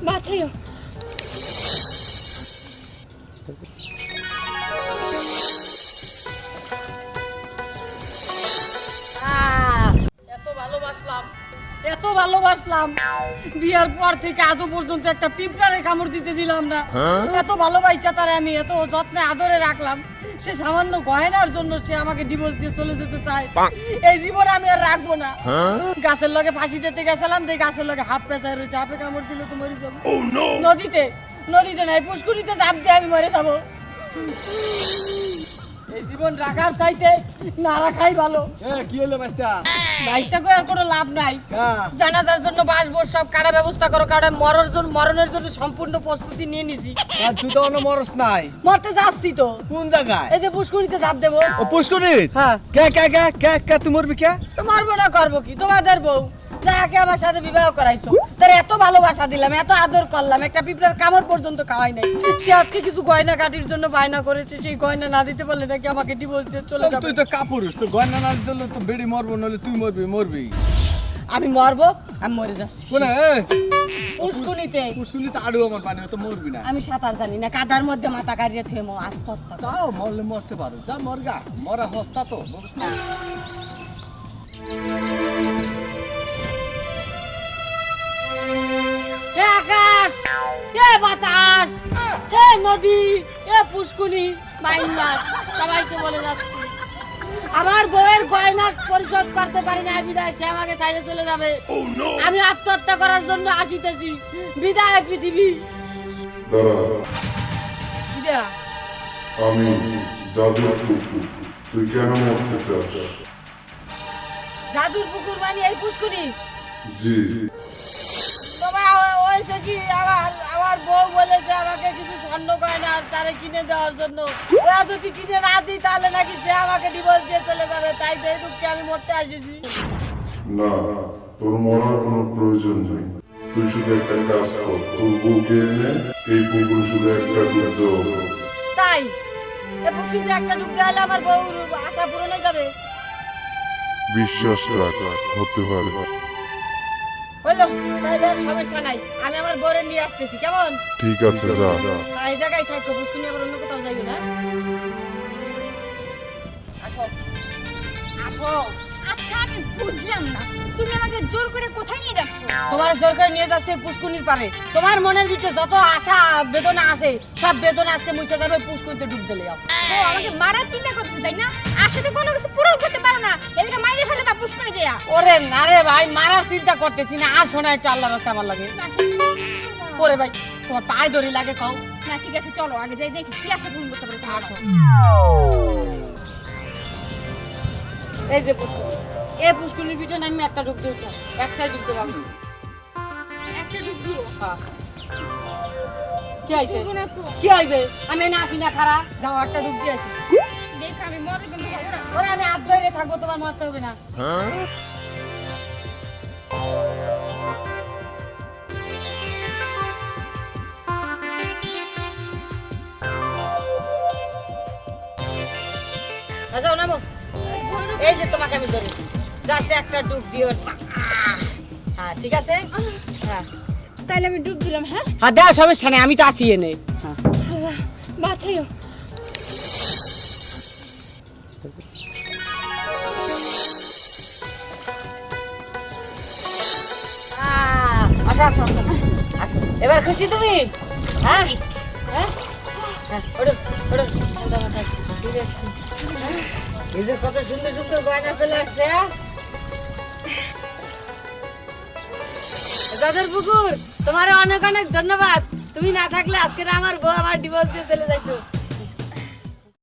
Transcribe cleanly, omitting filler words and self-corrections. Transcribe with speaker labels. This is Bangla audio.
Speaker 1: বাঁচাইও।
Speaker 2: এত ভালোবাসলাম বিয়ার পর থেকে আদৌ পর্যন্ত একটা পিঁপড়ারে কামড় দিতে দিলাম না। এত ভালোবাসা তারে আমি এত যত্নে আদরে রাখলাম, সে সামান্য গয়নার জন্য সে আমাকে ডিভোর্স দিয়ে চলে যেতে চায়। এই জীবন আমি আর রাখবো না। গাছের লগে ফাঁসি দিতে গেছিলাম, যে গাছের লগে হাফ পেঁচায় রয়েছে, হাফে কামড় দিলে তো মরে যাবো। নদীতে নদীতে নাই, পুষ্করিতে চাপ দিয়ে আমি মরে যাবো। এই জীবন রাখার চাইতে না রাখাই ভালো।
Speaker 3: কি হলো বাইস্তা?
Speaker 2: বাইশটা করে আর কোনো লাভ নাই। জানাজার জন্য বাসবো, সব কাটা ব্যবস্থা করো, কারণ মরণের জন্য সম্পূর্ণ প্রস্তুতি নিয়ে নিছি।
Speaker 3: তুই তো অন্য মরস নাই।
Speaker 2: মরতে যাচ্ছি তো।
Speaker 3: কোন জায়গায়?
Speaker 2: এই যে পুষ্করিতে ঝাঁপ দেবো।
Speaker 3: ও পুষ্করি?
Speaker 2: হ্যাঁ।
Speaker 3: কে কে কে কে কে তুই মরবি কে?
Speaker 2: তো মারবো না করবো কি? তোমাদের বউ যাকে আমার সাথে বিবাহ করাইছো, তার এত ভালোবাসা দিলাম, এত আদর করলাম, একটা পিঁপড়ার কামড় পর্যন্ত খাওয়াই নাই। সে আজকে কিছু গয়না কাটির জন্য বায়না করেছে, সেই গয়না না দিতে পারলে নাকি আমাকে ডিভোর্স দিয়ে চলে যাবে।
Speaker 3: তুই তো কাপুরুষ, তো গয়না না দিলে তো বেড়ি মরবো, নলে তুই মরবি।
Speaker 2: আমি মরবো, আমি মরে যাচ্ছি।
Speaker 3: কোনে?
Speaker 2: পুষ্করিতে।
Speaker 3: পুষ্করিতে আড়ু আমার পানি, তো মরবি না।
Speaker 2: আমি সাঁতার জানি না, কাদার মধ্যে মাথা কারিয়ে থুয়ে আত্মহত্যা করব।
Speaker 3: তাও মরলে মরতে পারো, যা মরগা, মরা হস্তা তো বুঝছ না।
Speaker 2: হে আকাশ, হে বাতাস, হে নদী, হে পুষ্কুনি, মাইন্নার সবাইকে বলে যাচ্ছি, আমার বউয়ের গয়না পরিশোধ করতে পারি না বিদায় সে আমাকে সাইডে চলে যাবে। আমি আত্মহত্যা করার জন্য আসিতেছি। বিদায় পৃথিবী।
Speaker 4: দাঁড়া, আমি জাদুর পুকুর, তুই কেন মরতে চাস?
Speaker 2: জাদুর পুকুর মানে এই পুষ্কুনি?
Speaker 4: জি।
Speaker 2: বাবা হয়েছে কি, আমার বউ বলেছে আমাকে কিছু স্বর্ণ গয়না তারে কিনে দেওয়ার জন্য। ওরা যদি কিনে না দিই তাহলে নাকি সে আমাকে ডিভোর্স দিয়ে চলে যাবে। তাই তো এই দুঃখে আমি মরতে আসিছি।
Speaker 4: না, তোর মরার কোনো প্রয়োজন নেই। তুই শুধু একটা কাজ কর, তোর বউকে এনে এই পুকুর শুধু একটা ডুব দেওয়া হোক।
Speaker 2: তাই এই পুষ্কুনিতে একটা ডুব দেওয়ালে আমার বউর আশা পূরণ হয়ে যাবে?
Speaker 4: বিশ্বাস রাখ, হতে পারে।
Speaker 2: হলো, তাহলে আর সমস্যা নাই, আমি আমার বউরে নিয়ে আসতেছি। কেমন?
Speaker 4: ঠিক আছে, যা।
Speaker 2: এই জায়গায় থাকো, পুষ্কুনি আবার অন্য কোথাও যাইও না। আসো আসো।
Speaker 1: আচ্ছা আমি বুঝলাম না, তুমি আমাকে জোর করে কোথায় নিয়ে যাচ্ছ?
Speaker 2: তোমার জোর করে নিয়ে যাচ্ছে পুষ্কুনির পারে। তোমার মনের ভিতরে যত আশা বেদনা আছে, সব বেদনা আজকে মুছে যাবে পুষ্কুনিতে ডুব দিলে।
Speaker 1: ও আমাকে মারার চিন্তা করতেছ তাই না? আসলে কোনো কিছু পূরণ করতে পারো না, এদিকে মাইরে ফেলে বা পুষ্করে যায়া।
Speaker 2: ওরে না রে ভাই, মারার চিন্তা করতেছি না। আর শোনা একটু আল্লাহ রাস্তা আমার লাগে। ওরে ভাই তোমার পায়ে দড়ি লাগে খাও
Speaker 1: না ঠিক আছে, চলো আগে যাই দেখি কি আশা পূরণ করতে পারো।
Speaker 2: আসো। এই যে পুষ্কুনি, এই পুষ্কুনির ভিতরে আমি একটা ডুব দিতে, একটাই ডুব দেবো আমি।
Speaker 1: একটা ডুব দিও।
Speaker 2: হ্যাঁ। কি আইছে?
Speaker 1: জীবনে তো
Speaker 2: কি আইবে? আমি না আসি না খারা, যাও একটা ডুব দিয়ে আসি।
Speaker 1: দেখ আমি মরে কিন্তু খবর আছে।
Speaker 2: ওরে আমি হাত ধরে থাকবো, তোমার মরতে হবে না। যাও নামো। এই যে তোমাকে আমি ধরেছি, জাস্ট একটা ডুব দিও। হ্যাঁ ঠিক আছে। হ্যাঁ
Speaker 1: তাইলে আমি ডুব দিলাম। হ্যাঁ
Speaker 2: হ্যাঁ দেওয়া সমস্যা নেই, আমি তো আসি এনে।
Speaker 1: বাঁচাইও।
Speaker 2: আসো আসো আসো আসো। এবার খুশি তুমি? হ্যাঁ হ্যাঁ হ্যাঁ, ওঠো ওঠো, ঠান্ডা মাথায় রিল্যাক্স। এই যে কত সুন্দর সুন্দর গয়না চলে আসছে। জাদুর পুকুর, তোমার অনেক অনেক ধন্যবাদ। তুমি না থাকলে আজকে আমার বউ আমার ডিভোর্স দিয়ে চলে যাইতো।